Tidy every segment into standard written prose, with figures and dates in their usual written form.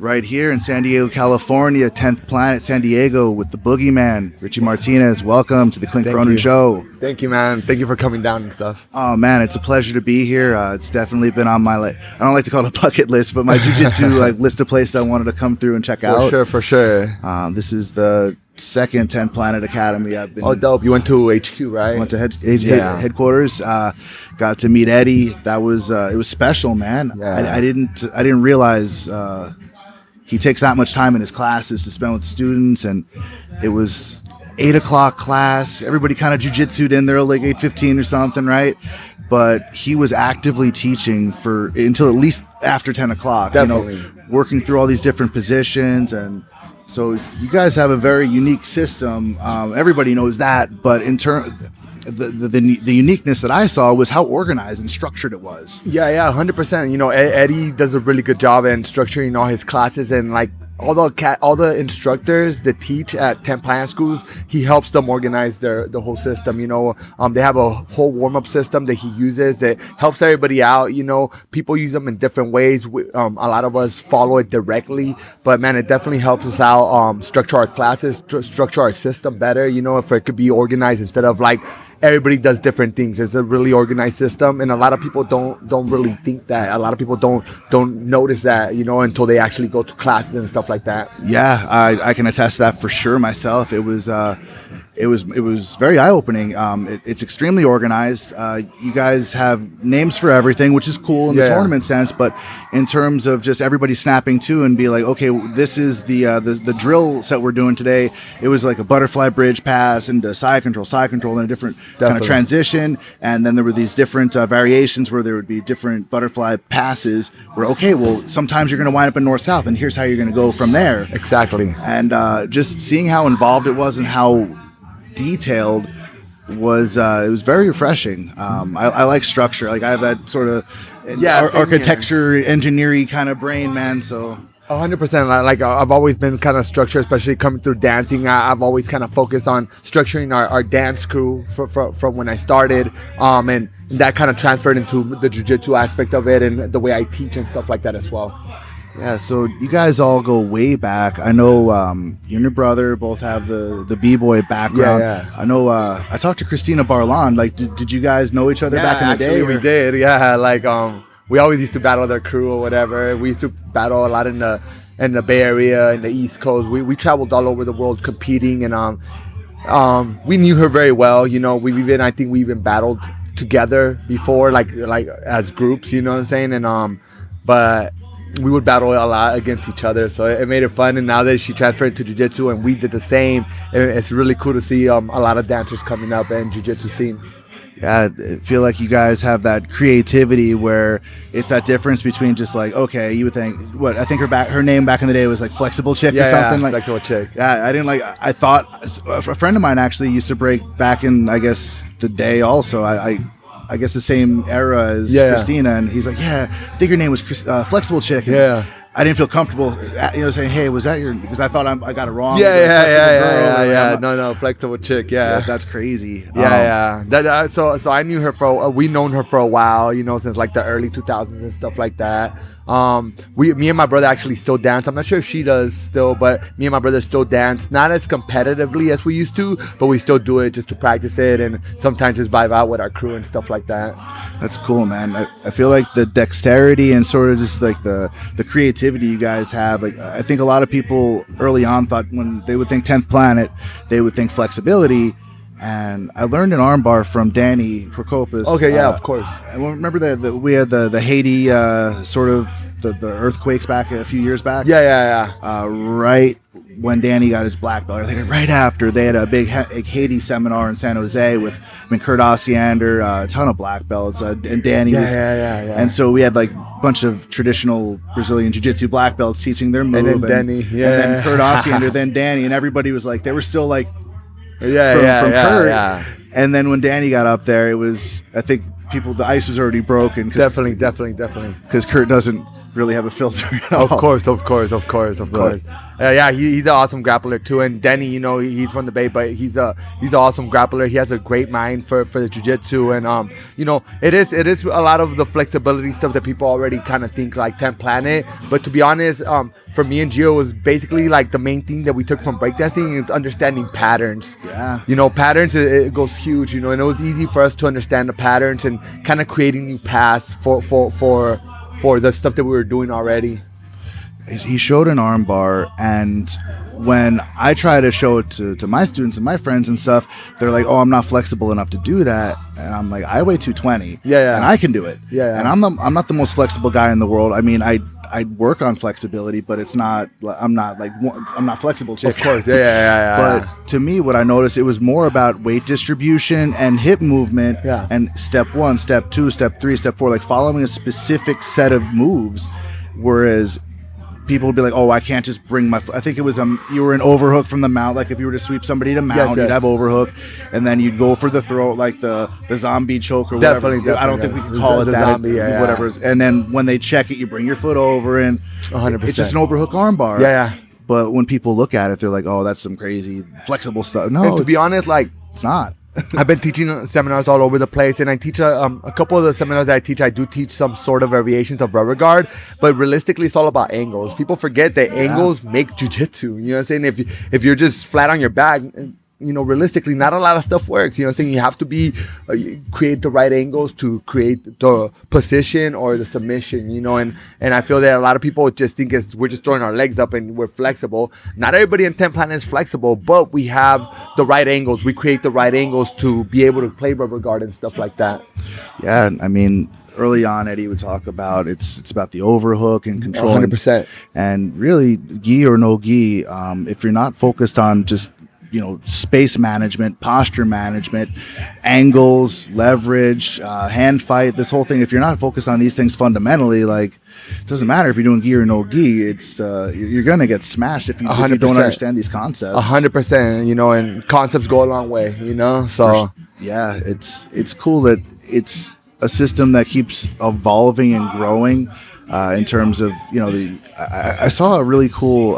Right here in San Diego, California, 10th Planet, San Diego, with the Boogeyman, Richie Martinez. Welcome to the Clint Cronin Show. Thank you, man. Thank you for coming down and stuff. Oh, man, it's a pleasure to be here. It's definitely been on my, I don't like to call it a bucket list, but my Jiu Jitsu list of places I wanted to come through and check out. For sure. This is the second 10th Planet Academy I've been. Oh, dope. You went to HQ, right? Went to headquarters. Got to meet Eddie. That was it was special, man. Yeah. I didn't realize he takes that much time in his classes to spend with students, and it was 8 o'clock class. Everybody kind of jiu-jitsu'd in there like 8:15 or something, right? But he was actively teaching until at least after 10 o'clock. Definitely. Working through all these different positions. And so you guys have a very unique system. Everybody knows that, but in turn, the uniqueness that I saw was how organized and structured it was. Yeah, 100%. Eddie does a really good job in structuring all his classes, and all the instructors that teach at 10 Planet schools, he helps them organize the whole system. They have a whole warm-up system that he uses that helps everybody out. People use them in different ways. A lot of us follow it directly, but man, it definitely helps us out structure our classes, structure our system better. If it could be organized instead of everybody does different things. It's a really organized system, and a lot of people don't really think that. A lot of people don't notice that, until they actually go to classes and stuff like that. Yeah, I can attest to that for sure myself. It was very eye-opening. It's extremely organized. You guys have names for everything, which is cool in the tournament sense, but in terms of just everybody snapping to and be like, okay, this is the drill set we're doing today. It was like a butterfly bridge pass and a side control, and a different kind of transition. And then there were these different variations where there would be different butterfly passes where, okay, well, sometimes you're going to wind up in north-south, and here's how you're going to go from there. Exactly. And just seeing how involved it was and how detailed was it was very refreshing. I like structure. I have that sort of architecture, engineering kind of brain, man. So 100%. I've always been kind of structured, especially coming through dancing. I've always kind of focused on structuring our dance crew from when I started, and that kind of transferred into the jiu-jitsu aspect of it and the way I teach and stuff like that as well. Yeah, so you guys all go way back. I know you and your brother both have the b-boy background. Yeah. I know I talked to Christina Barlan. Did you guys know each other back in the day? Actually, we did. Yeah, we always used to battle their crew or whatever. We used to battle a lot in the Bay Area, in the East Coast. We traveled all over the world competing, and we knew her very well. I think we even battled together before, like as groups. You know what I'm saying? And but we would battle a lot against each other, so it made it fun. And now that she transferred to jiu-jitsu and we did the same, it's really cool to see a lot of dancers coming up in jiu-jitsu scene. Yeah, I feel like you guys have that creativity where it's that difference between just okay, you would think, I think her name back in the day was Flexible Chick or something. Yeah, Flexible Chick. Yeah, I thought a friend of mine actually used to break back in, I guess, the day also. I guess the same era as Christina, and he's like, yeah, I think your name was Flexible Chick. And I didn't feel comfortable, saying, hey, was that your? Because I thought I got it wrong. No, Flexible Chick. Yeah, that's crazy. So I knew her we known her for a while, since the early 2000s and stuff like that. Me and my brother actually still dance. I'm not sure if she does still, but me and my brother still dance, not as competitively as we used to, but we still do it just to practice it and sometimes just vibe out with our crew and stuff like that. That's cool, man. I feel like the dexterity and sort of just the creativity you guys have. I think a lot of people early on thought when they would think 10th Planet, they would think flexibility. And I learned an armbar from Danny Prokopis. Okay, yeah, of course. I remember that we had the Haiti sort of the earthquakes back a few years back. Right when Danny got his black belt, I think right after, they had a big Haiti seminar in San Jose with Kurt Osiander, a ton of black belts, and Danny was. And so we had a bunch of traditional Brazilian Jiu-Jitsu black belts teaching their move. And then Danny, and then Kurt Osiander, then Danny, and everybody was they were still from Kurt. And then when Danny got up there, it was, I think the ice was already broken. Definitely. Because Kurt doesn't really have a filter at all. Of course. Yeah, he's an awesome grappler too. And Denny, he's from the Bay, but he's an awesome grappler. He has a great mind for the jiu-jitsu, and it is a lot of the flexibility stuff that people already kind of think like 10th Planet. But to be honest, for me and Gio, was basically like the main thing that we took from breakdancing is understanding patterns. Yeah. Patterns, it goes huge. And it was easy for us to understand the patterns and kind of creating new paths for the stuff that we were doing already. He showed an arm bar, and when I try to show it to my students and my friends and stuff, they're like, "Oh, I'm not flexible enough to do that." And I'm like, "I weigh 220, and I can do it." And I'm not the most flexible guy in the world. I mean, I work on flexibility, but I'm not flexible. Of course, yeah. But to me, what I noticed, it was more about weight distribution and hip movement, and step 1, step 2, step 3, step 4, like following a specific set of moves, whereas people would be like, "Oh, I can't just bring my." I think it was you were an overhook from the mount. Like if you were to sweep somebody to mount, you'd have overhook, and then you'd go for the throat, like the zombie choke or whatever. Definitely, I don't think we could call it that. Zombie, whatever. And then when they check it, you bring your foot over, and 100%. It's just an overhook armbar. Yeah. But when people look at it, they're like, "Oh, that's some crazy flexible stuff." No, and to be honest, like it's not. I've been teaching seminars all over the place, and I teach a couple of the seminars that I teach. I do teach some sort of variations of rubber guard, but realistically, it's all about angles. People forget that angles make jiu-jitsu. You know what I'm saying? If you're just flat on your back, realistically, not a lot of stuff works. You know what I'm saying? You have to create the right angles to create the position or the submission, and I feel that a lot of people just think we're just throwing our legs up and we're flexible. Not everybody in 10th Planet is flexible, but we have the right angles. We create the right angles to be able to play rubber guard and stuff like that. Yeah, I mean, early on, Eddie would talk about it's about the overhook and control. 100%. And really, gi or no gi, if you're not focused on just space management, posture management, angles, leverage, hand fight, this whole thing. If you're not focused on these things fundamentally, like it doesn't matter if you're doing gi or no gi. It's you're gonna get smashed if you don't understand these concepts. 100%. And concepts go a long way. So yeah, it's cool that it's a system that keeps evolving and growing. In terms of I saw a really cool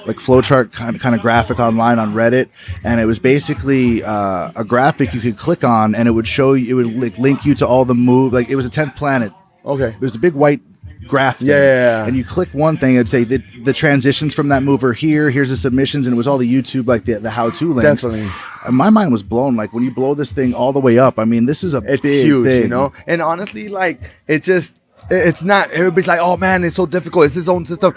like flowchart kind of graphic online on Reddit, and it was basically a graphic you could click on, and it would show you, it would like link you to all the move. Like it was a 10th Planet. Okay. It was a big white graph thing. Yeah. And you click one thing, it'd say the transitions from that move are here. Here's the submissions, and it was all the YouTube like the how-to links. Definitely. And my mind was blown. Like when you blow this thing all the way up, I mean, this is it's big huge, thing. And honestly, like it's not, everybody's like, "Oh man, it's so difficult. It's its own system."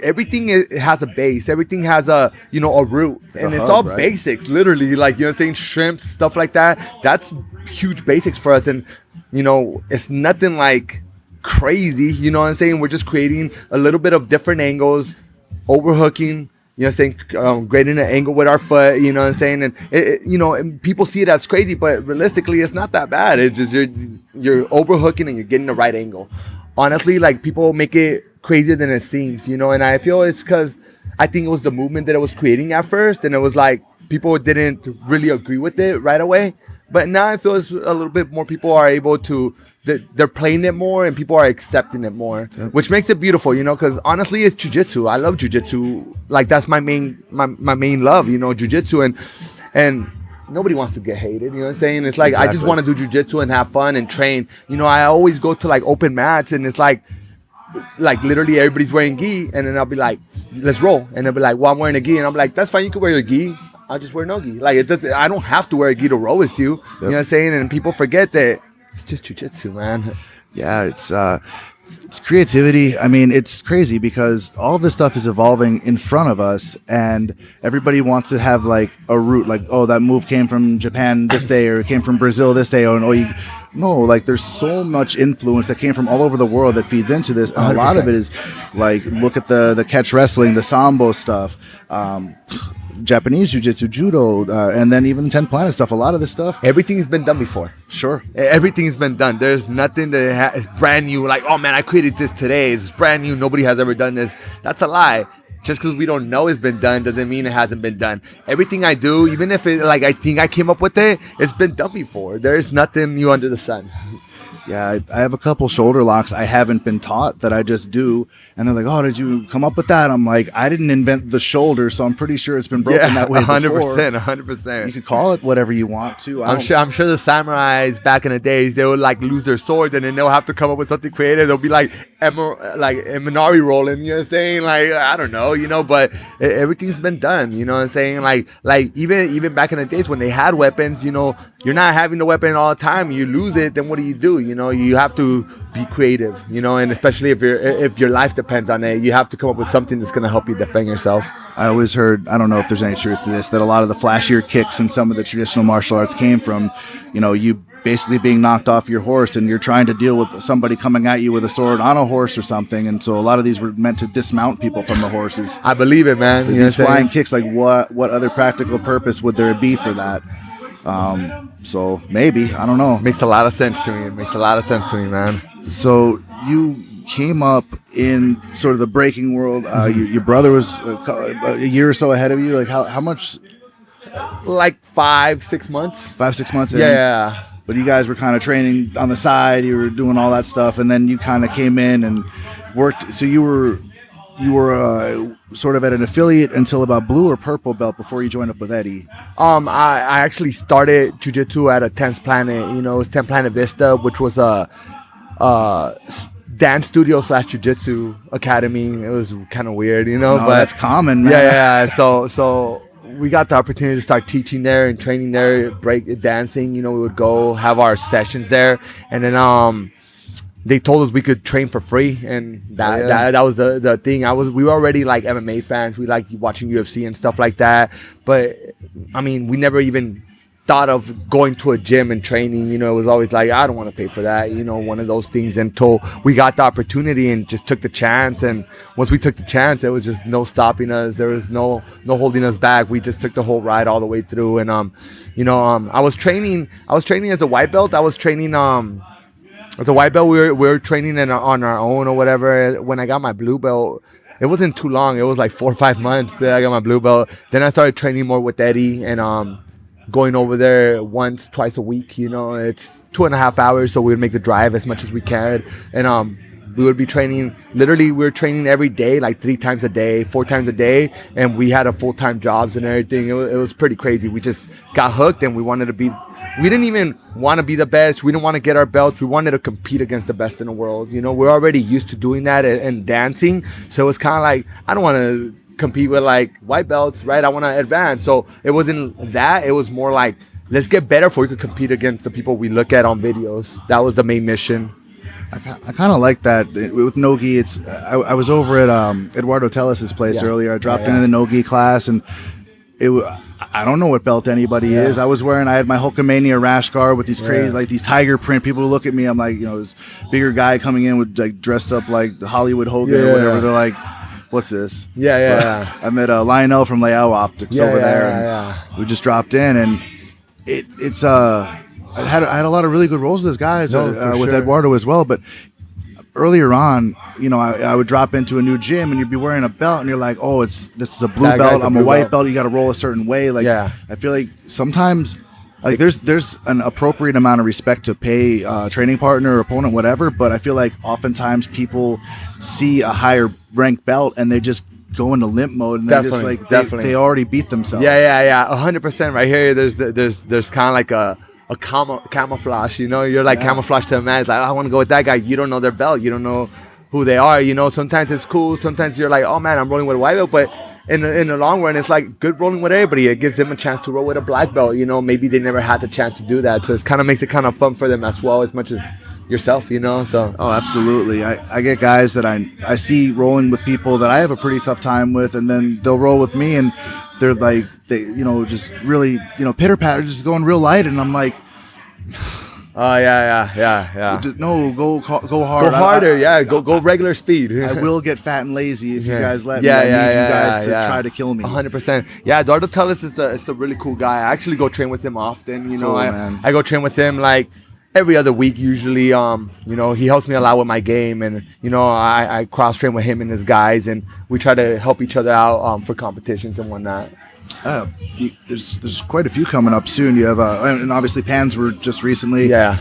Everything has a base. Everything has a root, and it's all basics. Literally, like saying, shrimps, stuff like that. That's huge basics for us, and it's nothing like crazy. You know what I'm saying? We're just creating a little bit of different angles, overhooking. Grading an angle with our foot, you know what I'm saying? And, and people see it as crazy, but realistically, it's not that bad. It's just you're overhooking and you're getting the right angle. Honestly, like people make it crazier than it seems, and I feel it's because I think it was the movement that it was creating at first, and it was like people didn't really agree with it right away. But now I feel it's a little bit more people are able to, they're playing it more and people are accepting it more, which makes it beautiful, because honestly, it's jiu-jitsu. I love jiu-jitsu. Like that's my main love, jiu-jitsu, and nobody wants to get hated, you know what I'm saying? It's like, exactly. I just want to do jiu-jitsu and have fun and train. I always go to like open mats, and it's like literally everybody's wearing gi, and then I'll be like, "Let's roll," and they'll be like, "Well, I'm wearing a gi," and I'm like, "That's fine, you can wear your gi. I'll just wear no gi." Like it doesn't. I don't have to wear a gi to roll with you. Yep. You know what I'm saying? And people forget that it's just jiu-jitsu, man. Yeah, it's creativity. I mean, it's crazy because all this stuff is evolving in front of us, and everybody wants to have like a root. Like, oh, that move came from Japan this day, or it came from Brazil this day, like there's so much influence that came from all over the world that feeds into this. And a lot of it is like, look at the catch wrestling, the sambo stuff. Japanese jiu-jitsu, judo, and then even 10th Planet stuff. A lot of this stuff, everything's been done before. Sure, everything's been done. There's nothing that is brand new. Like, oh man, I created this today. It's brand new. Nobody has ever done this. That's a lie. just because we don't know it's been done doesn't mean it hasn't been done. Everything I do, even if it like I think I came up with it, it's been done before. There's nothing new under the sun. Yeah, I have a couple shoulder locks I haven't been taught that I just do, and they're like, "Oh, did you come up with that?" I'm like, "I didn't invent the shoulder, so I'm pretty sure it's been broken that way 100%, before." 100%. You could call it whatever you want to. I'm sure the samurais back in the days, they would like lose their swords and then they'll have to come up with something creative. They'll be like Eminari rolling, you know what I'm saying? Like, I don't know, you know, but everything's been done, you know what I'm saying? Like even back in the days when they had weapons, you know, you're not having the weapon all the time. You lose it, then what do? You know, you have to be creative, you know, and especially if your life depends on it, you have to come up with something that's going to help you defend yourself. I always heard, I don't know if there's any truth to this, that a lot of the flashier kicks in some of the traditional martial arts came from, you know, you basically being knocked off your horse and you're trying to deal with somebody coming at you with a sword on a horse or something. And so a lot of these were meant to dismount people from the horses. I believe it, man. These flying kicks, like what other practical purpose would there be for that? So maybe, I don't know. Makes a lot of sense to me. It makes a lot of sense to me, man. So you came up in sort of the breaking world. Your brother was a year or so ahead of you. Like how much? Like 5-6 months. 5-6 months in. Yeah. But you guys were kind of training on the side. You were doing all that stuff, and then you kind of came in and worked. So you were sort of at an affiliate until about blue or purple belt before you joined up with Eddie. I actually started Jiu Jitsu at a 10th Planet. You know, it was 10th Planet Vista, which was a dance studio / Jiu Jitsu academy. It was kind of weird, you know. No, but that's common, man. Yeah. So we got the opportunity to start teaching there and training there, break dancing. You know, we would go have our sessions there, and then they told us we could train for free, and that was the thing. We were already like MMA fans. We like watching UFC and stuff like that. But I mean, we never even thought of going to a gym and training. You know, it was always like, I don't want to pay for that. You know, one of those things. Until we got the opportunity and just took the chance. And once we took the chance, it was just no stopping us. There was no holding us back. We just took the whole ride all the way through. And I was training as a white belt. I was training as a white belt. We were training on our own or whatever. When I got my blue belt, it wasn't too long. It was like 4 or 5 months that I got my blue belt. Then I started training more with Eddie and going over there twice a week. You know, it's 2.5 hours, so we would make the drive as much as we can. And we would be training. Literally, we were training every day, like 3 times a day, 4 times a day, and we had a full-time jobs and everything. It was pretty crazy. We just got hooked, and we wanted to be. We didn't even want to be the best. We didn't want to get our belts. We wanted to compete against the best in the world. You know, we're already used to doing that and dancing, so it was kind of like, I don't want to compete with like white belts, right? I want to advance. So it wasn't that. It was more like, let's get better before we could compete against the people we look at on videos. That was the main mission. I kind of like that with no-gi. I was over at Eduardo Tellis' place earlier. I dropped into the no-gi class, and I don't know what belt anybody is. I had my Hulkamania rash guard with these crazy, like these tiger print. People look at me, I'm like, you know, this bigger guy coming in with like dressed up like the Hollywood Hogan or whatever. They're like, what's this? I met Lionel from Leao Optics over there. And we just dropped in, and it's I had a lot of really good roles with those guys, with Eduardo as well. But earlier on, you know, I would drop into a new gym and you'd be wearing a belt and you're like, oh, this is a blue belt. I'm a white belt. You got to roll a certain way. Like, I feel like sometimes, like there's an appropriate amount of respect to pay training partner or opponent, whatever. But I feel like oftentimes people see a higher ranked belt and they just go into limp mode and they already beat themselves. 100% right here. There's kind of like a camouflage, you know. You're like camouflage to a man. It's like, I want to go with that guy. You don't know their belt. You don't know who they are. You know, sometimes it's cool. Sometimes you're like, oh man, I'm rolling with a white belt. But in the long run, it's like good rolling with everybody. It gives them a chance to roll with a black belt. You know, maybe they never had the chance to do that. So it kind of makes it kind of fun for them as well, as much as yourself, you know. So absolutely. I get guys that I see rolling with people that I have a pretty tough time with, and then they'll roll with me and they're like, just really, pitter patter, just going real light, and I'm like, no, go hard. Go harder, go regular speed. I will get fat and lazy if you guys let me. I need you guys to try to kill me. 100%. Yeah, Eduardo Tellis is a really cool guy. I actually go train with him often. You know, cool, I go train with him like every other week usually. He helps me a lot with my game, and I cross train with him and his guys, and we try to help each other out for competitions and whatnot. There's quite a few coming up soon. You have and obviously Pans were just recently. Yeah.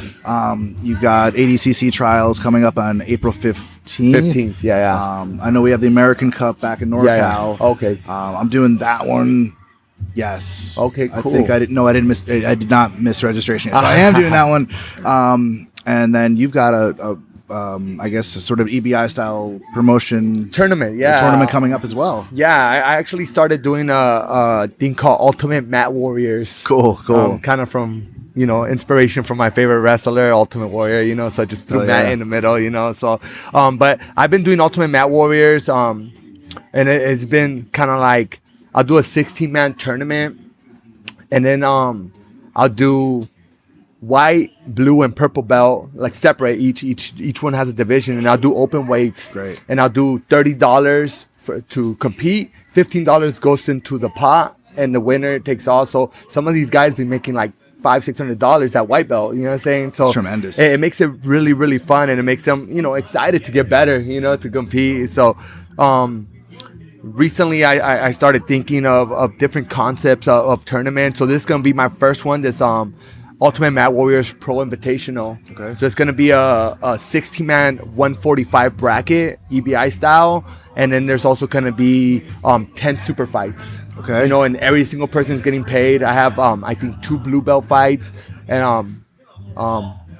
You've got ADCC trials coming up on April 15th. 15th. Yeah. I know we have the American Cup back in NorCal. Yeah. Okay. I'm doing that one. Yes. Okay. Cool. I think I didn't. No, I didn't miss. I did not miss registration. So I am doing that one. And then you've got I guess a sort of EBI style promotion tournament. Coming up as well. Yeah, I actually started doing a thing called Ultimate Mat Warriors. Cool. Kind of from inspiration from my favorite wrestler, Ultimate Warrior. So I just threw Matt in the middle. So but I've been doing Ultimate Mat Warriors. And it's been kind of like I'll do a 16-man tournament, and then I'll do white, blue, and purple belt, like separate. Each one has a division, and I'll do open weights. Great. And I'll do $30 to compete. $15 goes into the pot, and the winner takes all. So some of these guys be making like $500-$600 at white belt. You know what I'm saying? So it's tremendous. It makes it really, really fun, and it makes them excited to get better. To compete. So recently I started thinking of different concepts of tournaments. So this is gonna be my first one. This Ultimate Mat Warriors Pro Invitational. Okay. So it's going to be a 16-man 145 bracket, EBI style. And then there's also going to be 10 super fights. Okay. And every single person is getting paid. I have, I think, 2 blue belt fights and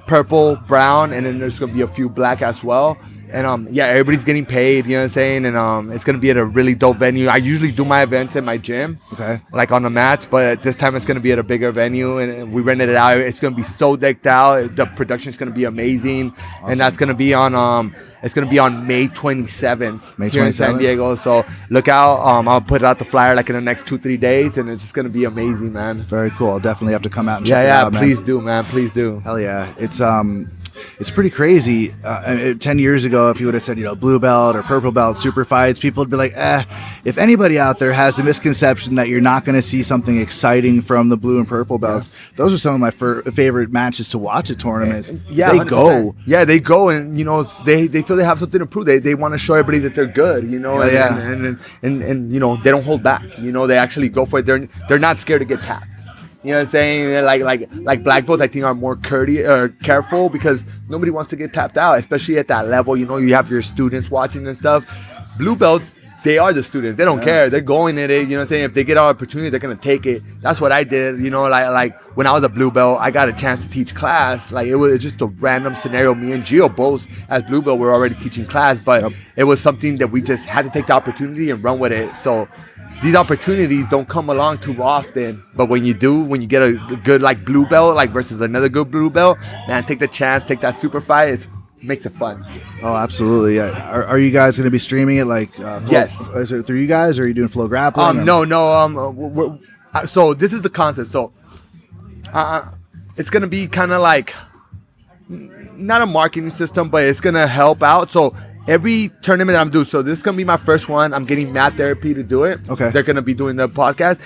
purple, brown, and then there's going to be a few black as well. And everybody's getting paid, you know what I'm saying? And it's gonna be at a really dope venue. I usually do my events at my gym, like on the mats, but this time it's gonna be at a bigger venue, and we rented it out. It's gonna be so decked out. The production's gonna be amazing, awesome. And that's gonna be on May 27th here in San Diego. So look out. I'll put out the flyer like in the next 2-3 days, and it's just gonna be amazing, man. Very cool. I'll definitely have to come out and check it out, man. Please do, man. Please do. Hell yeah. It's pretty crazy. 10 years ago, if you would have said, blue belt or purple belt, super fights, people would be like, if anybody out there has the misconception that you're not going to see something exciting from the blue and purple belts, those are some of my favorite matches to watch at tournaments. Yeah, they go. Yeah, they go, and, they feel they have something to prove. They want to show everybody that they're good, and they don't hold back. They actually go for it. They're not scared to get tapped. You know what I'm saying? Like black belts, I think, are more careful because nobody wants to get tapped out, especially at that level. You have your students watching and stuff. Blue belts, they are the students. They don't care. They're going at it. You know what I'm saying? If they get an opportunity, they're gonna take it. That's what I did. Like when I was a blue belt, I got a chance to teach class. Like it was just a random scenario. Me and Gio both, as blue belt, were already teaching class, but it was something that we just had to take the opportunity and run with it. So these opportunities don't come along too often, but when you do, when you get a good like blue belt, like versus another good blue belt, man, take the chance, take that super fight. It makes it fun. Oh, absolutely. Yeah. Are you guys going to be streaming it like? Yes. Is it through you guys, or are you doing Flow Grappling? No. So this is the concept. So it's going to be kind of like not a marketing system, but it's going to help out. So every tournament I'm doing, so this is gonna be my first one. I'm getting Mat Therapy to do it. Okay. They're gonna be doing the podcast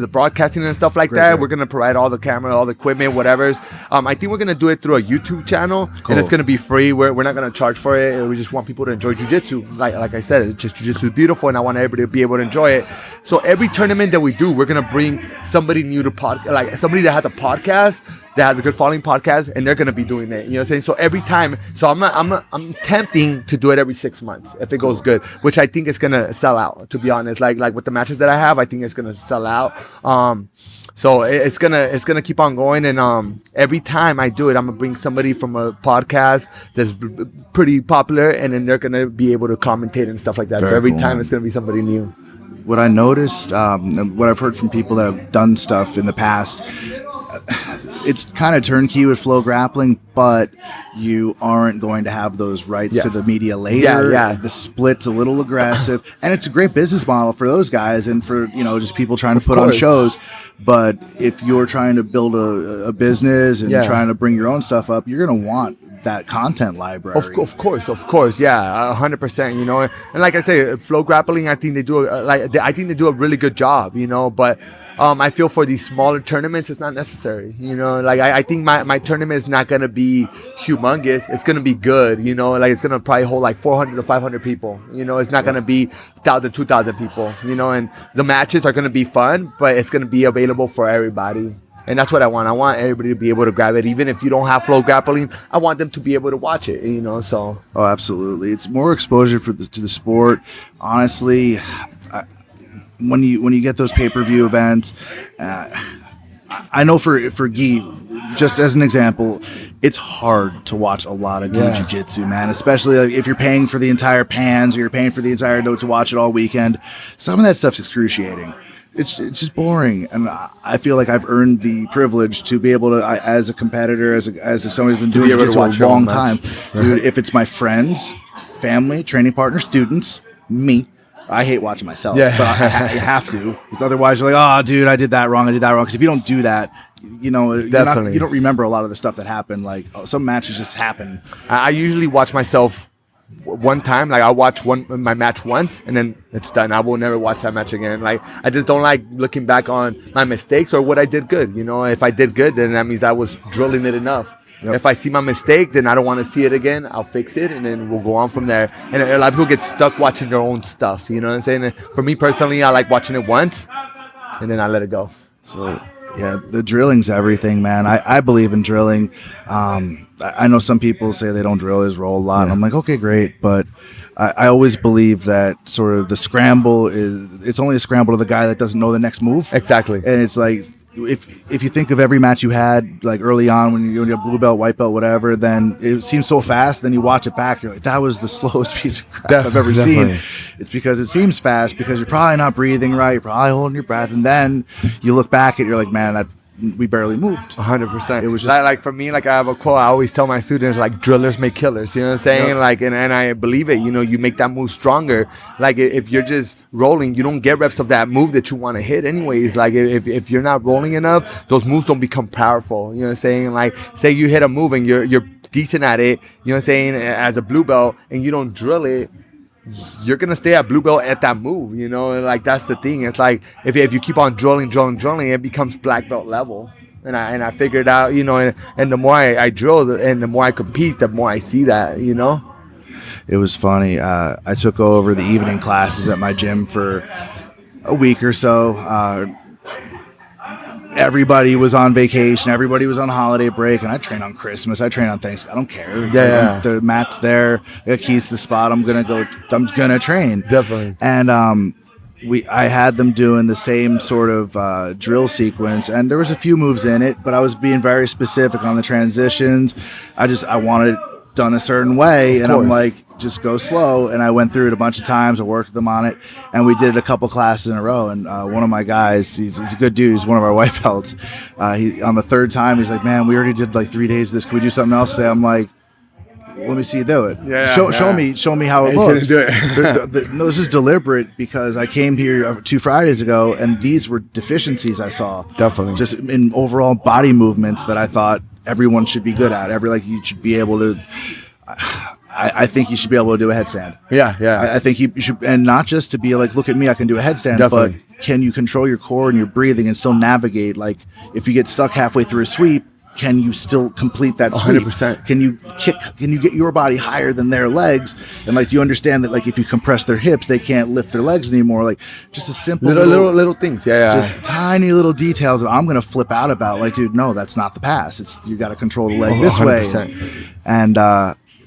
the broadcasting and stuff like that. Great. We're gonna provide all the camera, all the equipment, whatever's. I think we're gonna do it through a YouTube channel, and it's gonna be free. We're not gonna charge for it. We just want people to enjoy Jiu Jitsu. Like I said, Jiu Jitsu is beautiful, and I want everybody to be able to enjoy it. So every tournament that we do, we're gonna bring somebody new to like somebody that has a podcast, that has a good following podcast, and they're gonna be doing it. You know what I'm saying? So every time, so I'm tempting to do it every 6 months if it goes good, which I think is gonna sell out. To be honest, like with the matches that I have, I think it's gonna sell out. So it's gonna keep on going, and every time I do it, I'm gonna bring somebody from a podcast that's pretty popular, and then they're gonna be able to commentate and stuff like that. Very so every time it's gonna be somebody new. What I noticed, what I've heard from people that have done stuff in the past, it's kind of turnkey with Flow Grappling, but you aren't going to have those rights to the media later. Yeah. The split's a little aggressive, and it's a great business model for those guys and for just people trying to put on shows. But if you're trying to build a business and trying to bring your own stuff up, you're going to want that content library. Of course, yeah, 100%. You know, and like I say, flow grappling, I think they do a really good job. You know, but I feel for these smaller tournaments, it's not necessary. You know, like I think my tournament is not gonna be humongous. It's gonna be good. You know, like it's gonna probably hold like 400 to 500 people. You know, it's not gonna be 1,000, 2,000 people. You know, and the matches are gonna be fun, but it's gonna be available for everybody. And that's what I want. I want everybody to be able to grab it. Even if you don't have flow grappling, I want them to be able to watch it, you know, so. Oh, absolutely. It's more exposure to the sport. Honestly, when you get those pay-per-view events, I know for Gi, just as an example, it's hard to watch a lot of Gi Jiu-Jitsu, man, especially like if you're paying for the entire pans or you're paying for the entire note to watch it all weekend. Some of that stuff's excruciating. It's just boring, and I feel like I've earned the privilege to be able to, as a competitor, as someone who's been doing jiu-jitsu a long time, dude. If it's my friends, family, training partners, students, me, I hate watching myself, but I have to, because otherwise you're like, oh, dude, I did that wrong. Because if you don't do that, you know, you don't remember a lot of the stuff that happened. Like some matches just happen. I usually watch myself one time, like I'll watch my match once and then it's done. I will never watch that match again. Like I just don't like looking back on my mistakes or what I did good. You know, if I did good, then that means I was drilling it enough. Yep. If I see my mistake, then I don't want to see it again. I'll fix it and then we'll go on from there. And a lot of people get stuck watching their own stuff. You know what I'm saying? And for me personally, I like watching it once and then I let it go. So yeah, the drilling's everything, man. I believe in drilling. I know some people say they don't drill, is roll a lot. And I'm like, okay, great. But I always believe that sort of the scramble it's only a scramble to the guy that doesn't know the next move. Exactly. And it's like, if you think of every match you had, like early on when you're blue belt, white belt, whatever, then it seems so fast. Then you watch it back, you're like, that was the slowest piece of crap I've ever seen. It's because it seems fast because you're probably not breathing right, you're probably holding your breath, and then you look back at it, you're like, man, we barely moved. 100%. It was just like for me, like I have a quote I always tell my students, like drillers make killers. You know what I'm saying? Yep. Like and I believe it. You know, you make that move stronger. Like if you're just rolling, you don't get reps of that move that you want to hit anyways. Like if you're not rolling enough, those moves don't become powerful. You know what I'm saying? Like say you hit a move and you're decent at it, you know what I'm saying, as a blue belt, and you don't drill it, you're gonna stay at blue belt at that move, you know. And like that's the thing. It's like if you keep on drilling, it becomes black belt level. And I figured out, you know, and the more I drill and the more I compete, the more I see that, you know. It was funny. I took over the evening classes at my gym for a week or so. Everybody was on vacation. Everybody was on holiday break, and I train on Christmas. I train on Thanksgiving. I don't care. It's the mat's there. I got keys to the spot. I'm gonna train. Definitely. And I had them doing the same sort of drill sequence, and there was a few moves in it, but I was being very specific on the transitions. I wanted it done a certain way, and I'm like, just go slow. And I went through it a bunch of times. I worked with them on it, and we did it a couple classes in a row. And one of my guys, he's a good dude. He's one of our white belts. On the third time, he's like, man, we already did like 3 days of this. Can we do something else today? I'm like, let me see you do it. Show me how it looks. Do it. No, this is deliberate because I came here 2 Fridays ago, and these were deficiencies I saw. Definitely. Just in overall body movements that I thought everyone should be good at. You should be able to. I think you should be able to do a headstand. Yeah. I think you should, and not just to be like, look at me, I can do a headstand. Definitely. But can you control your core and your breathing and still navigate? Like, if you get stuck halfway through a sweep, can you still complete that sweep? 100%. Can you kick? Can you get your body higher than their legs? And like, do you understand that like if you compress their hips, they can't lift their legs anymore? Like, just a simple little things. Yeah. Just tiny little details that I'm gonna flip out about. Like, dude, no, that's not the pass. It's you got to control the leg this 100%. Way. And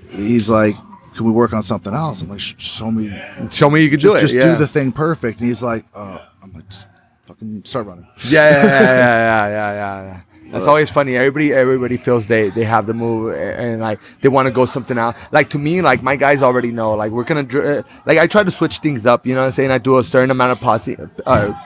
he's like, can we work on something else? I'm like, show me you can do it. Just do the thing perfect. And he's like, I'm like, just fucking start running. Yeah. That's always funny. Everybody feels they have the move and like they want to go something out. Like to me, like my guys already know. Like we're gonna like I try to switch things up. You know what I'm saying? I do a certain amount of passing,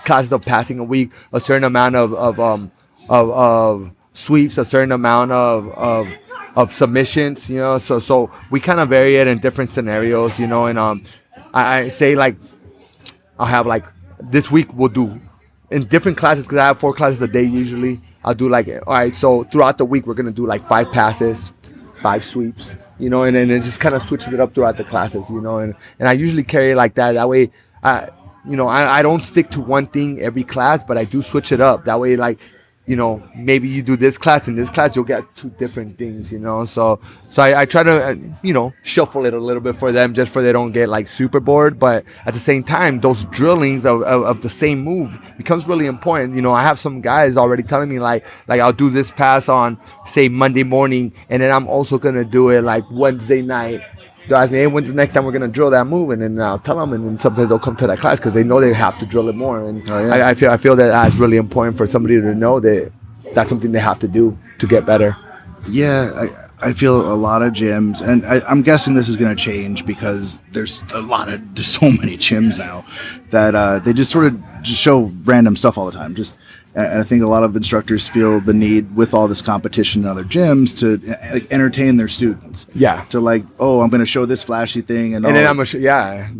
classes of passing a week, a certain amount of sweeps, a certain amount of submissions. You know, so we kind of vary it in different scenarios. You know, and I say like I'll have like this week we'll do in different classes because I have 4 classes a day usually. I'll do like, all right, so throughout the week, we're going to do like 5 passes, 5 sweeps, you know, and then it just kind of switches it up throughout the classes, you know, and I usually carry it like that. That way, I don't stick to one thing every class, but I do switch it up. That way, like, you know, maybe you do this class and this class, you'll get 2 different things, you know. So I try to, shuffle it a little bit for them, just for they don't get like super bored. But at the same time, those drillings of the same move becomes really important. You know, I have some guys already telling me like I'll do this pass on, say, Monday morning, and then I'm also gonna do it like Wednesday night. They'll ask me, hey, when's the next time we're gonna drill that move? And then I'll tell them, and then sometimes they'll come to that class because they know they have to drill it more. And I feel that that's really important for somebody to know that that's something they have to do to get better. Yeah, I feel a lot of gyms, and I'm guessing this is going to change because there's so many gyms now that they just sort of just show random stuff all the time. And I think a lot of instructors feel the need with all this competition in other gyms to like entertain their students. Yeah. To like, oh, I'm going to show this flashy thing, and then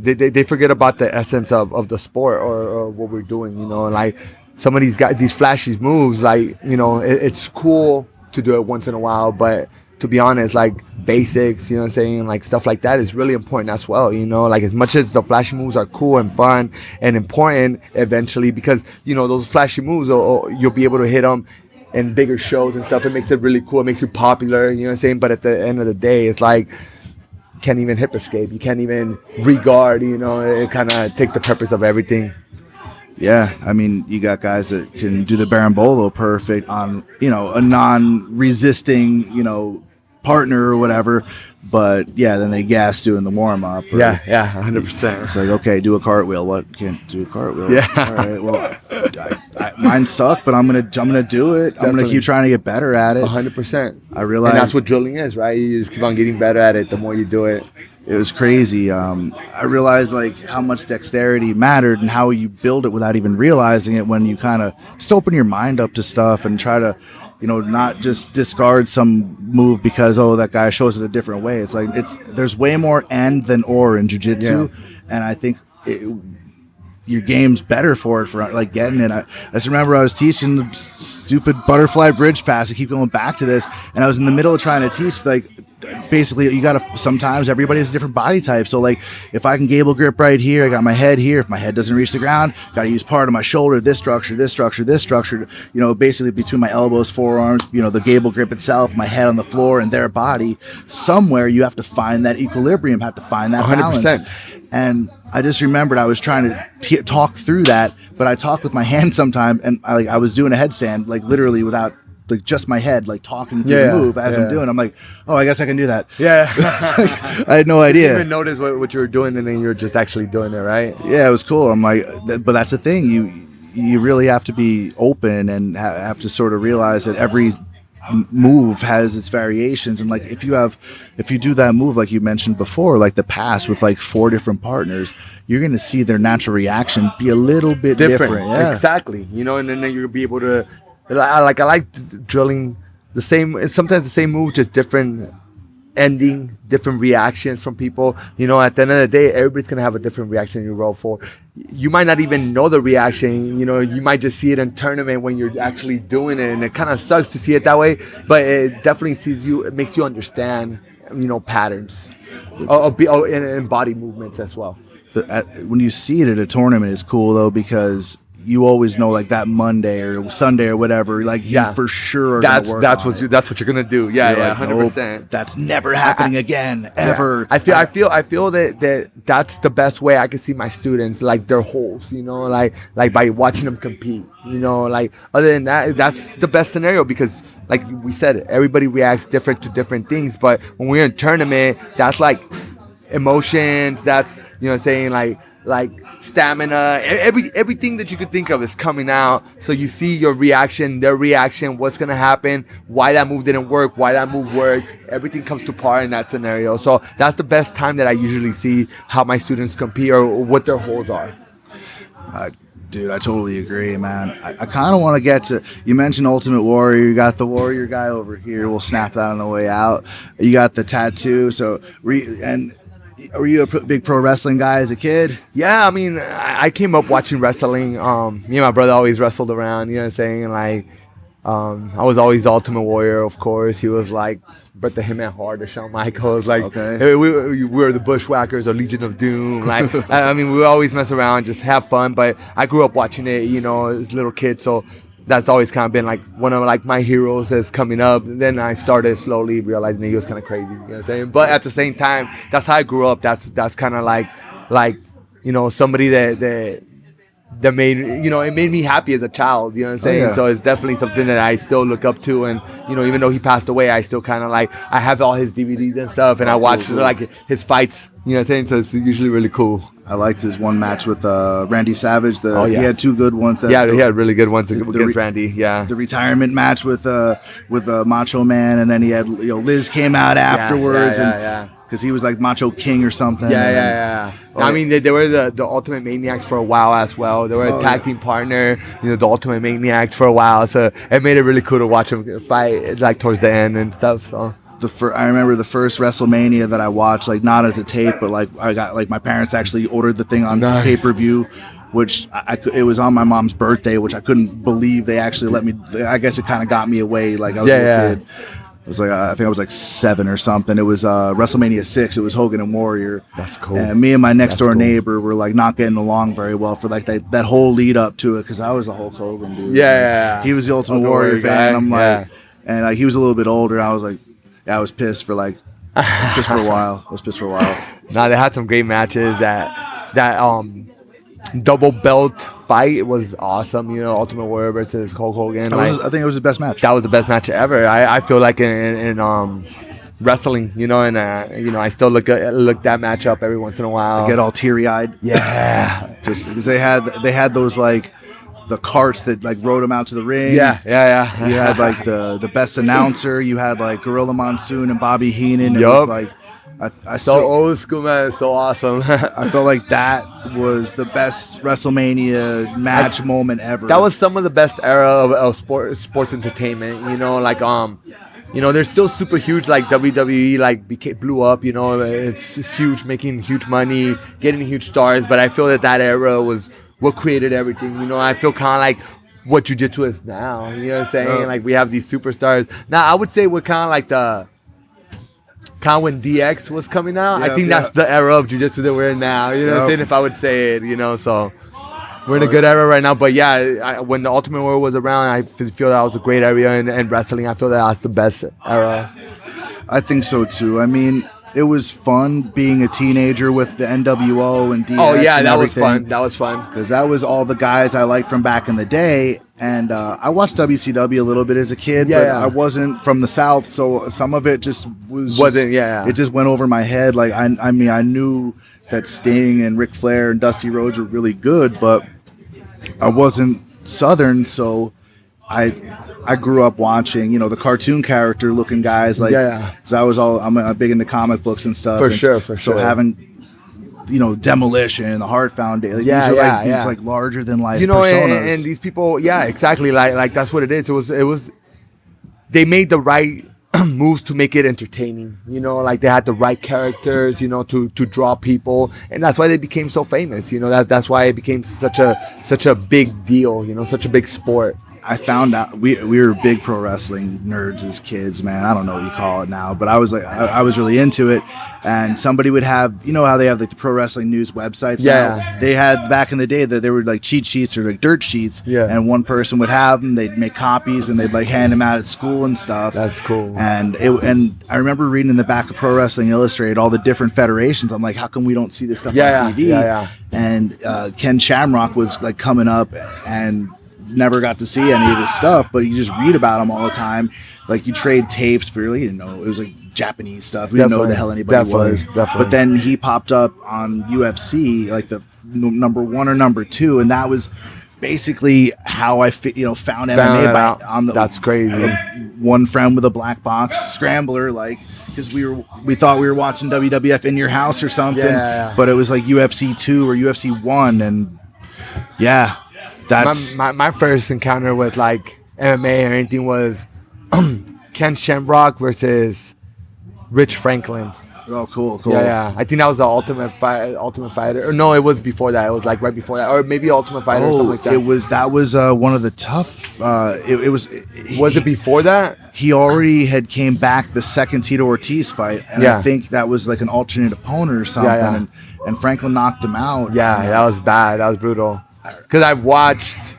they forget about the essence of the sport or what we're doing. You know, and like some of these guys, these flashy moves, like, you know, it's cool to do it once in a while, but to be honest, like basics, you know what I'm saying, like stuff like that is really important as well, you know, like as much as the flashy moves are cool and fun and important eventually, because, you know, those flashy moves, you'll be able to hit them in bigger shows and stuff. It makes it really cool. It makes you popular, you know what I'm saying? But at the end of the day, it's like, you can't even hip escape. You can't even regard, you know, it kind of takes the purpose of everything. Yeah, I mean, you got guys that can do the Barambolo perfect on, you know, a non-resisting, you know, partner or whatever, but yeah, then they gas doing the warm-up. Yeah, 100%. It's like, okay, do a cartwheel. What? Can't do a cartwheel. Yeah. All right, well, mine suck, but I'm gonna do it. Definitely. I'm gonna keep trying to get better at it. 100%. I realize, and that's what drilling is, right? You just keep on getting better at it the more you do it. It was crazy. I realized like how much dexterity mattered and how you build it without even realizing it when you kind of just open your mind up to stuff and try to, you know, not just discard some move because, oh, that guy shows it a different way. It's like there's way more and than or in jiu-jitsu, and I think your game's better for it, for like getting it. I just remember I was teaching the stupid butterfly bridge pass. I keep going back to this, and I was in the middle of trying to teach like. Basically, you gotta, sometimes everybody has a different body type. So like if I can gable grip right here, I got my head here. If my head doesn't reach the ground, gotta use part of my shoulder, this structure, you know, basically between my elbows, forearms, you know, the gable grip itself, my head on the floor, and their body. Somewhere you have to find that equilibrium, have to find that 100%. Balance. And I just remembered I was trying to talk through that, but I talk with my hand sometimes, and I was doing a headstand, like literally without like just my head, like talking through the move as I'm doing. I'm like, oh, I guess I can do that. Yeah. Like, I had no idea. You didn't even notice what you were doing, and then you were just actually doing it, right? Yeah, it was cool. I'm like, but that's the thing. You really have to be open and have to sort of realize that every move has its variations. And like if you do that move like you mentioned before, like the pass with like 4 different partners, you're going to see their natural reaction be a little bit different. Yeah. Exactly. You know, and then you'll be able to. I like drilling the same. Sometimes the same move, just different ending, different reactions from people. You know, at the end of the day, everybody's gonna have a different reaction you roll for. You might not even know the reaction. You know, you might just see it in tournament when you're actually doing it, and it kind of sucks to see it that way. But it definitely it makes you understand, you know, patterns, and body movements as well. When you see it at a tournament, it's cool though, because you always know like that Monday or Sunday or whatever, like you for sure are that's what that's what you're gonna do. Yeah, 100%. Nope, that's never happening again, ever. I feel that that's the best way I can see my students, like their holes, you know, like by watching them compete, you know, like other than that, that's the best scenario, because like we said, everybody reacts different to different things. But when we're in tournament, that's like emotions, that's, you know what I'm saying, like stamina, everything that you could think of is coming out. So you see your reaction, their reaction, what's gonna happen, why that move didn't work, why that move worked. Everything comes to par in that scenario. So that's the best time that I usually see how my students compete or what their holes are. Dude, I totally agree, man. I kind of want to get to, you mentioned Ultimate Warrior. You got the Warrior guy over here. We'll snap that on the way out. You got the tattoo. So, were you a big pro wrestling guy as a kid? Yeah, I mean, I came up watching wrestling. Me and my brother always wrestled around, you know what I'm saying? Like, I was always the Ultimate Warrior, of course. He was like Bret the Hitman Hart or Shawn Michaels. Like, Okay. we were the Bushwhackers or Legion of Doom. Like, I mean, we always mess around, just have fun. But I grew up watching it, you know, as a little kid. So that's always kind of been like one of like my heroes that's coming up. And then I started slowly realizing that he was kind of crazy. You know what I'm saying? But at the same time, that's how I grew up. That's kind of like, you know, somebody that made, you know, it made me happy as a child, you know what I'm saying? Yeah. So it's definitely something that I still look up to, and, you know, even though he passed away, I still kind of like, I have all his DVDs and stuff, and I watch like his fights, you know what I'm saying? So it's usually really cool. I liked his one match with Randy Savage. Oh, He yes. had two good ones. He had really good ones against Randy, yeah. The retirement match with Macho Man, and then he had, you know, Liz came out afterwards, Yeah. because he was like Macho King or something. Yeah. I mean, they were the Ultimate Maniacs for a while as well. They were a tag team partner, you know, the Ultimate Maniacs for a while. So it made it really cool to watch them fight like towards the end and stuff. So I remember the first WrestleMania that I watched, like not as a tape, but like I got, like, my parents actually ordered the thing on Nice. pay-per-view, which it was on my mom's birthday, which I couldn't believe they actually let me. I guess it kind of got me away. Like I was a little kid. It was like I think I was like 7 or something. It was WrestleMania 6. It was Hogan and Warrior. That's cool. And me and my next door neighbor were like not getting along very well for like that whole lead up to it, because I was the Hulk Hogan dude. Yeah. He was the Ultimate Warrior fan. I'm like, and like he was a little bit older. I was like, I was pissed for like pissed for a while. Nah, they had some great matches. That double belt fight was awesome. You know, Ultimate Warrior versus Hulk Hogan. I think it was his best match. That was the best match ever. I feel like in wrestling, you know, and you know, I still look that match up every once in a while. I get all teary eyed. Yeah, just because they had those like the carts that like rode him out to the ring. Yeah. You had like the best announcer. You had like Gorilla Monsoon and Bobby Heenan. It Yup. was like I So old school, man. So awesome. I felt like that was the best WrestleMania match moment ever. That was some of the best era of sports entertainment. You know, like you know, they're still super huge. Like WWE, like blew up. You know, it's huge, making huge money, getting huge stars. But I feel that era was what created everything. You know, I feel kind of like what Jiu Jitsu is now. You know what I'm saying? Like we have these superstars now. I would say we're kind of like when DX was coming out. I think that's the era of Jiu Jitsu that we're in now. You know what I'm saying? If I would say it, you know, so. We're in a good era right now, but yeah, when the Ultimate Warrior was around, I feel that was a great area, and wrestling, I feel that that's the best era. I think so too. I mean, it was fun being a teenager with the NWO and DX. Oh yeah, and that everything. was fun. That was fun because that was all the guys I liked from back in the day. And I watched WCW a little bit as a kid, but I wasn't from the South, so some of it just wasn't. It just went over my head. Like I mean, I knew that Sting and Ric Flair and Dusty Rhodes were really good, but I wasn't Southern, so I grew up watching, you know, the cartoon character looking guys, like, because I'm big into comic books and stuff. For sure. So having, you know, Demolition, the Heart Foundation, these are these like larger than life, you know, personas. and these people, exactly, like that's what it is. It was, they made the right moves to make it entertaining, you know, like they had the right characters, you know, to draw people, and that's why they became so famous, you know, that's why it became such a big deal, you know, such a big sport. I found out we were big pro wrestling nerds as kids, man. I don't know what you call it now, but I was like, I was really into it. And somebody would have, you know how they have like the pro wrestling news websites now? They had back in the day that they were like cheat sheets or like dirt sheets. And one person would have them. They'd make copies and they'd like hand them out at school and stuff. That's cool. And I remember reading in the back of Pro Wrestling Illustrated all the different federations. I'm like, how come we don't see this stuff on TV? And Ken Shamrock was like coming up and never got to see any of this stuff, but you just read about them all the time. Like you trade tapes, but really didn't know it was like Japanese stuff. We didn't know who the hell anybody was. But then he popped up on UFC, like the number 1 or number 2, and that was basically how I found MMA on the. That's crazy. One friend with a black box scrambler, like, because we thought we were watching WWF in your house or something, but it was like UFC 2 or UFC 1, and that's my first encounter with like MMA or anything was Ken Shamrock versus Rich Franklin. Oh, cool, cool. Yeah. I think that was the Ultimate Fighter. Or no, it was before that. It was like right before that, or maybe Ultimate Fighter or something like that. That was one of the tough. Was it before that? He already had came back the second Tito Ortiz fight, and I think that was like an alternate opponent or something. And Franklin knocked him out. Yeah, that was bad. That was brutal. Because I've watched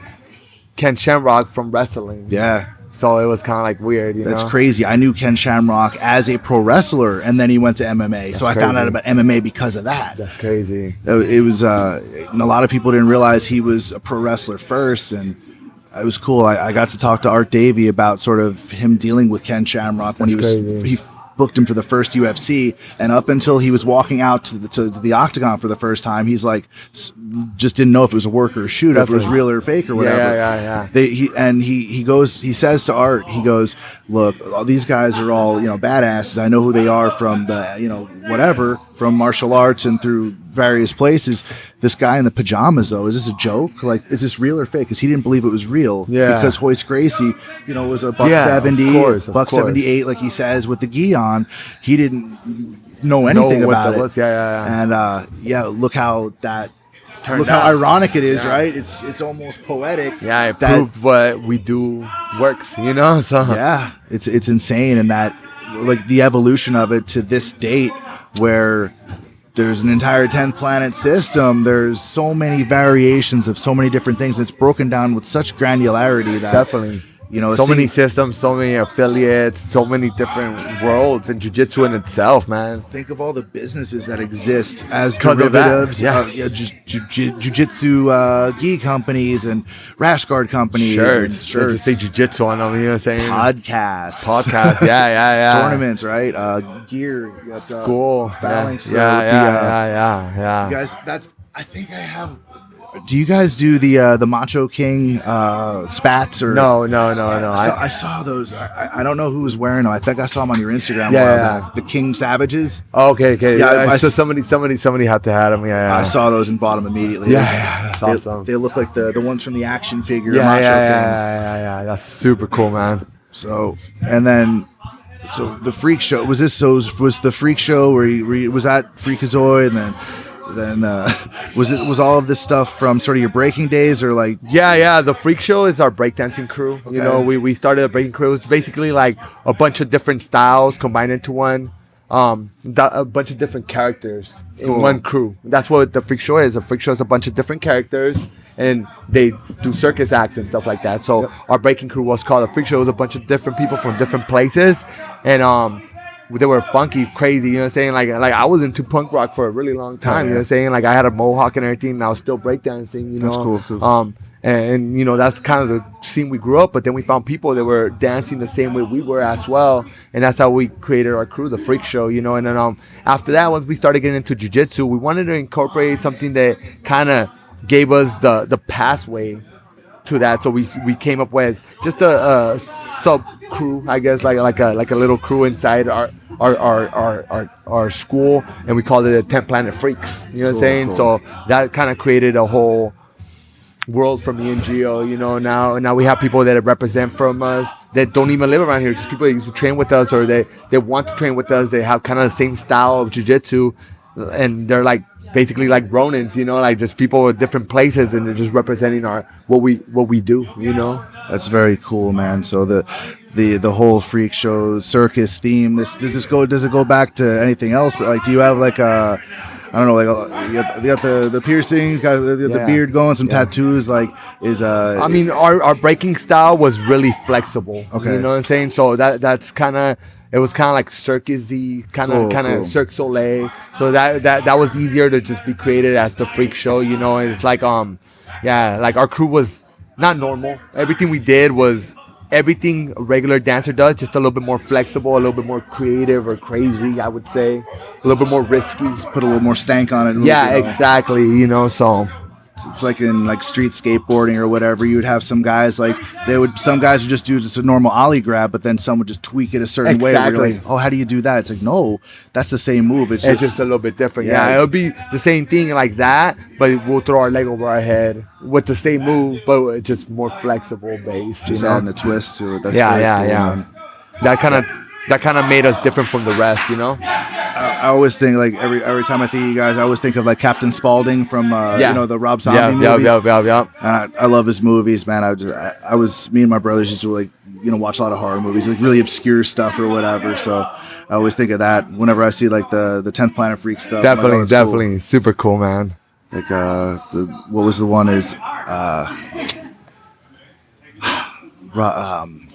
Ken Shamrock from wrestling. Yeah. So it was kind of like weird, That's crazy. I knew Ken Shamrock as a pro wrestler, and then he went to MMA. So I found out about MMA because of that. That's crazy. It was, a lot of people didn't realize he was a pro wrestler first, and it was cool. I got to talk to Art Davey about sort of him dealing with Ken Shamrock when he booked him for the first UFC, and up until he was walking out to the octagon for the first time, he's like, just didn't know if it was a work or a shoot, if it was real or fake or whatever. He says to Art, he goes, look, all these guys are all, badasses. I know who they are from the, whatever, from martial arts and through various places. This guy in the pajamas, though, is this a joke? Like, is this real or fake? Because he didn't believe it was real. Yeah. Because Hoist Gracie, was a $170, $178, like he says, with the gi on. He didn't know anything about it. And look how that. Look how ironic it is, right? It's almost poetic. Yeah, it proved what we do works, So yeah, it's insane, and that like the evolution of it to this date where there's an entire 10 planet system. There's so many variations of so many different things. It's broken down with such granularity that definitely. So many systems, so many affiliates, so many different worlds in jiu-jitsu in itself, man. Think of all the businesses that exist as derivatives of jiu-jitsu gi companies and rash guard companies. Shirts. Just say jiu-jitsu on them, you know what I'm saying? Podcasts. Yeah. Tournaments, right? Gear. School. Phalanx. Yeah. You guys, I think I have... Do you guys do the Macho King spats or no? I saw those. I don't know who was wearing them. I think I saw them on your Instagram. The King Savages. Okay. Yeah, so somebody had to have them. Yeah. I saw those and bought them immediately. Yeah, that's awesome. They look like the ones from the action figure. Macho King. That's super cool, man. So the Freak Show was this. So was the Freak Show where he was at Freakazoid, and then was all of this stuff from sort of your breaking days, or like the Freak Show is our breakdancing crew. Okay. We started a breaking crew. It's basically like a bunch of different styles combined into one, a bunch of different characters in one crew. That's what the Freak Show is. A Freak Show is a bunch of different characters, and they do circus acts and stuff like that. So our breaking crew was called a Freak Show. It was a bunch of different people from different places, and they were funky, crazy, you know what I'm saying? Like I was into punk rock for a really long time, you know what I'm saying? Like I had a mohawk and everything, and I was still breakdancing, you know? That's cool. And that's kind of the scene we grew up, but then we found people that were dancing the same way we were as well, and that's how we created our crew, the Freak Show, And then after that, once we started getting into jiu-jitsu, we wanted to incorporate something that kind of gave us the pathway to that, so we came up with just a sub crew, I guess, like a little crew inside our school, and we called it the 10 Planet Freaks. You know what I'm saying? Cool. So that kind of created a whole world for me and Gio. Now we have people that represent from us that don't even live around here, just people that used to train with us, or they want to train with us. They have kind of the same style of jiu-jitsu, and they're like basically like Ronins, like just people with different places, and they're just representing what we do. That's very cool, man. So the whole Freak Show circus theme. Does it go back to anything else? But like, do you have like a, I don't know, like you got the piercings, got the beard going, some tattoos. Like I mean, our breaking style was really flexible. Okay, you know what I'm saying? So that's kind of. It was kind of like circusy, kind of Cirque Soleil. So that was easier to just be created as the Freak Show, It's like like our crew was not normal. Everything we did was everything a regular dancer does, just a little bit more flexible, a little bit more creative or crazy, I would say. A little bit more risky. Just put a little more stank on it. Exactly, so... It's like in like street skateboarding or whatever. You would have some guys some guys would just do just a normal ollie grab, but then some would just tweak it a certain way. Where you're like, oh, how do you do that? It's like, no, that's the same move. It's just a little bit different. Yeah, it'll be the same thing like that, but we'll throw our leg over our head with the same move, but just more flexible base. Just adding a twist to it. That's cool, man. That kind of made us different from the rest, I always think like every time I think of you guys, I always think of like Captain Spaulding from you know, the Rob Zombie movies. I love his movies, man. I was me and my brothers used to like, you know, watch a lot of horror movies, like really obscure stuff or whatever. So I always think of that whenever I see like the 10th Planet Freak stuff. Definitely, like, definitely, cool. super cool, man. Like what was the one is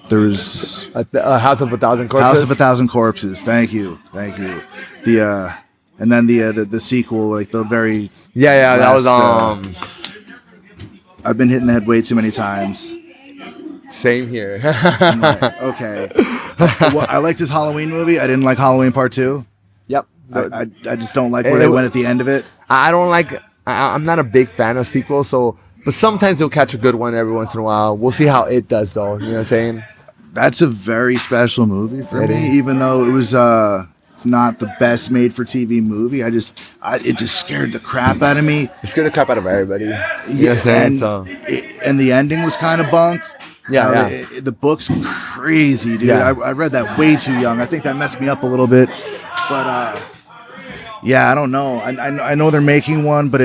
there's House of a Thousand Corpses. House of a Thousand Corpses. Thank you. The and then the sequel, like the very that was I've been hitting the head way too many times. Same here. I'm like, okay. Well, I liked his Halloween movie. I didn't like Halloween Part 2. Yep. I just don't like where they went at the end of it. I don't like. I'm not a big fan of sequels, but sometimes they'll catch a good one every once in a while. We'll see how it does, though. You know what I'm saying? That's a very special movie for me, even though it was it's not the best made for TV movie. It just scared the crap out of me. It scared the crap out of everybody. You know what I'm saying? And the ending was kind of bunk. The book's crazy, dude. Yeah. I read that way too young. I think that messed me up a little bit, but yeah, I don't know. I know they're making one, but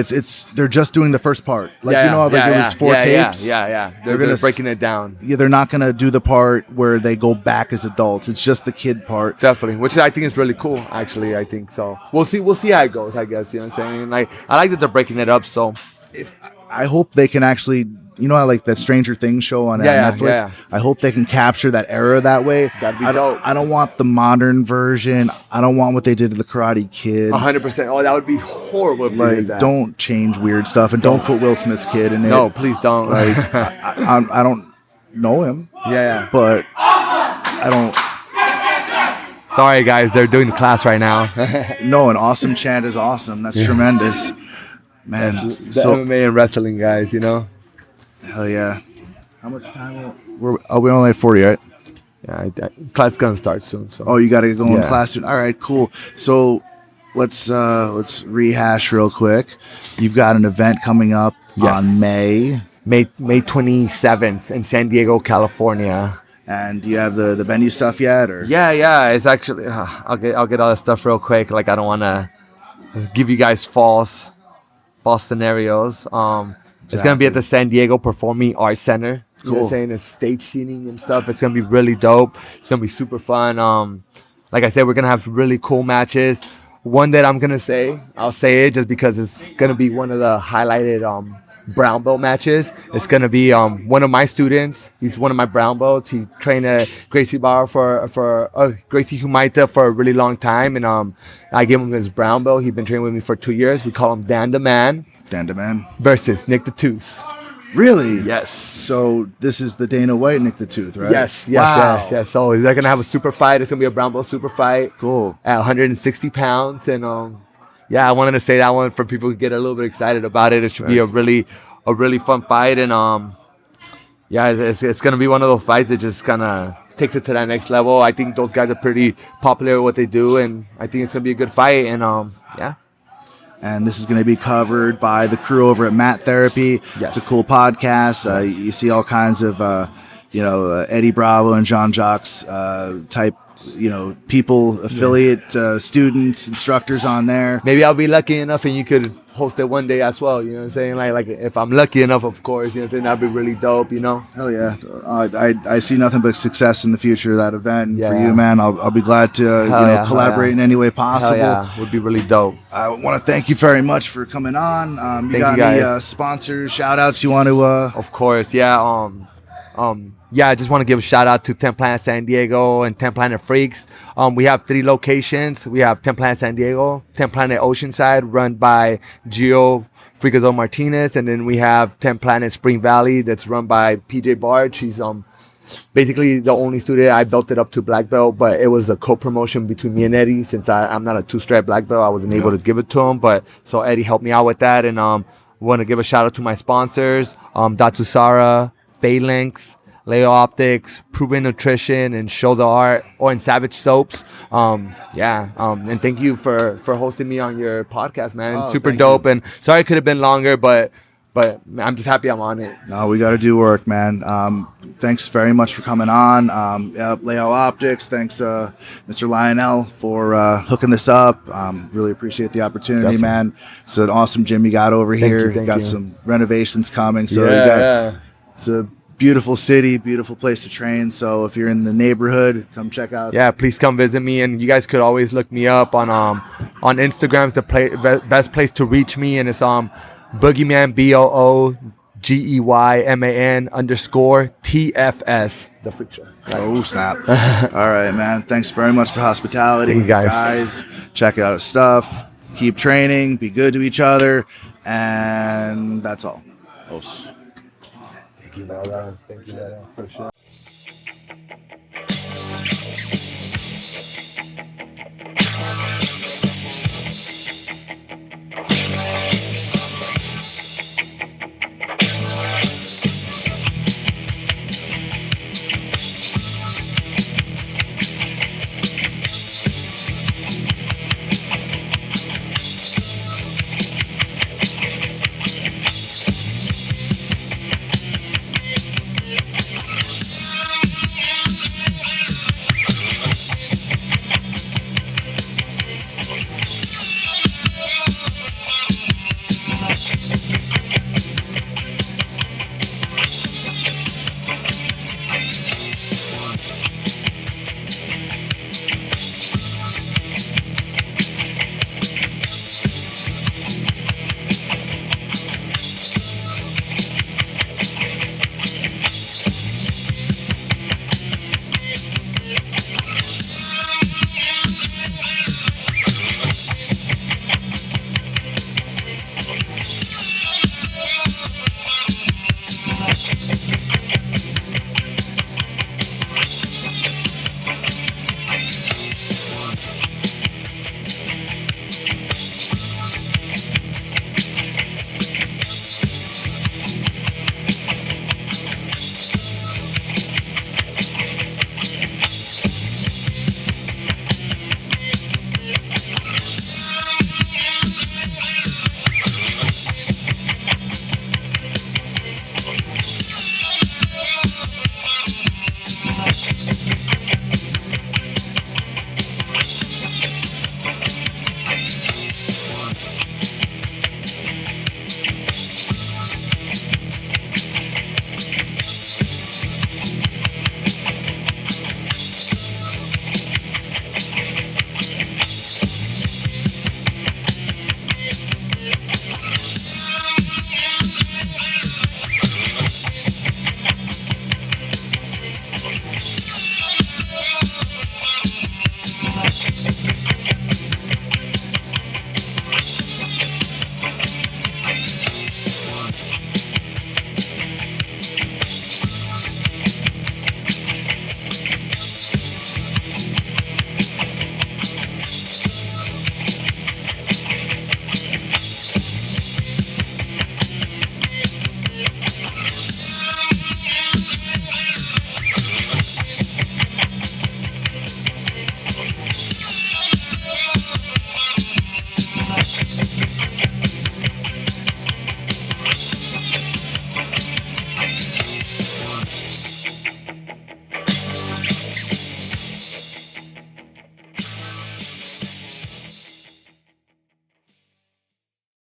they're just doing the first part. Like it was 4 tapes. They're breaking it down. Yeah, they're not gonna do the part where they go back as adults. It's just the kid part. Definitely, which I think is really cool. Actually, I think so. We'll see how it goes. I guess you know what I'm saying. Like I like that they're breaking it up. So I hope they can actually. You know how like that Stranger Things show on Netflix? Yeah. I hope they can capture that era that way. That'd be dope. I don't want the modern version. I don't want what they did to the Karate Kid. 100%. Oh, that would be horrible if they did that. Don't change weird stuff and don't put Will Smith's kid in it. No, please don't. Like I don't know him. Yeah. But I don't. Sorry, guys. They're doing the class right now. No, an awesome chant is awesome. That's tremendous. Man. The MMA and wrestling guys, you know? Hell yeah. How much time? We're only at 40, right? Yeah, class is going to start soon. So. Oh, you got to go in class soon. All right, cool. So let's rehash real quick. You've got an event coming up on May 27th in San Diego, California. And do you have the venue stuff yet? Or? Yeah. It's actually I'll get all that stuff real quick. Like I don't want to give you guys false scenarios. It's going to be at the San Diego Performing Arts Center. You know what I'm saying? It's stage seating and stuff. It's going to be really dope. It's going to be super fun. Like I said, we're going to have really cool matches. One that I'm going to say, I'll say it just because it's going to be one of the highlighted brown belt matches. It's going to be one of my students. He's one of my brown belts. He trained at Gracie Bar Gracie Humaita for a really long time. And I gave him his brown belt. He's been training with me for 2 years. We call him Dan the Man. Versus Nick the Tooth. Really? Yes. So this is the Dana White Nick the Tooth, right? Yes. So they're gonna have a super fight. It's gonna be a brown belt super fight. Cool. At 160 pounds, and I wanted to say that one for people to get a little bit excited about it. It should be a really fun fight, and it's gonna be one of those fights that just kind of takes it to that next level. I think those guys are pretty popular at what they do, and I think it's gonna be a good fight, and And this is going to be covered by the crew over at Mat Therapy. Yes. It's a cool podcast. You see all kinds of, Eddie Bravo and Jean Jacques type, people, affiliate students, instructors on there. Maybe I'll be lucky enough and you could host it one day as well. You know what I'm saying? Like if I'm lucky enough, of course, you know what I'm saying? That'd be really dope, you know? Hell yeah. I see nothing but success in the future of that event. And for you, man, I'll be glad to collaborate in any way possible. Hell yeah. Would be really dope. I want to thank you very much for coming on. You got any sponsors, shout outs you want to? Of course, yeah. I just want to give a shout out to 10th Planet San Diego and 10th Planet Freaks. We have 3 locations. We have 10th Planet San Diego, 10th Planet Oceanside, run by Gio Freakazoid Martinez, and then we have 10th Planet Spring Valley, that's run by PJ Bard. She's basically the only student. I built it up to black belt, but it was a co-promotion between me and Eddie. Since I'm not a 2-stripe black belt, I wasn't able to give it to him. But so Eddie helped me out with that, and want to give a shout out to my sponsors, Datusara, Phalanx, Leo Optics, Proven Nutrition, and Show the Art, and Savage Soaps. And thank you for hosting me on your podcast, man. Super dope. And sorry it could have been longer, but But I'm just happy I'm on it. No, we got to do work, man. Thanks very much for coming on. Leo Optics, thanks, Mr. Lionel, for hooking this up. Really appreciate the opportunity, man. It's an awesome gym you got over here. Thank got you. some renovations coming, so Yeah. it's a beautiful city, beautiful place to train. So if you're in the neighborhood, come check out. Yeah, please come visit me, and you guys could always look me up on Instagram. It's the best place to reach me, and it's Boogeyman BOOGYMAN_TFS. The freak show. Oh snap! All right, man. Thanks very much for hospitality, Thank you, guys. Check out his stuff. Keep training. Be good to each other, and that's all. Os. Thank you, brother. For sure.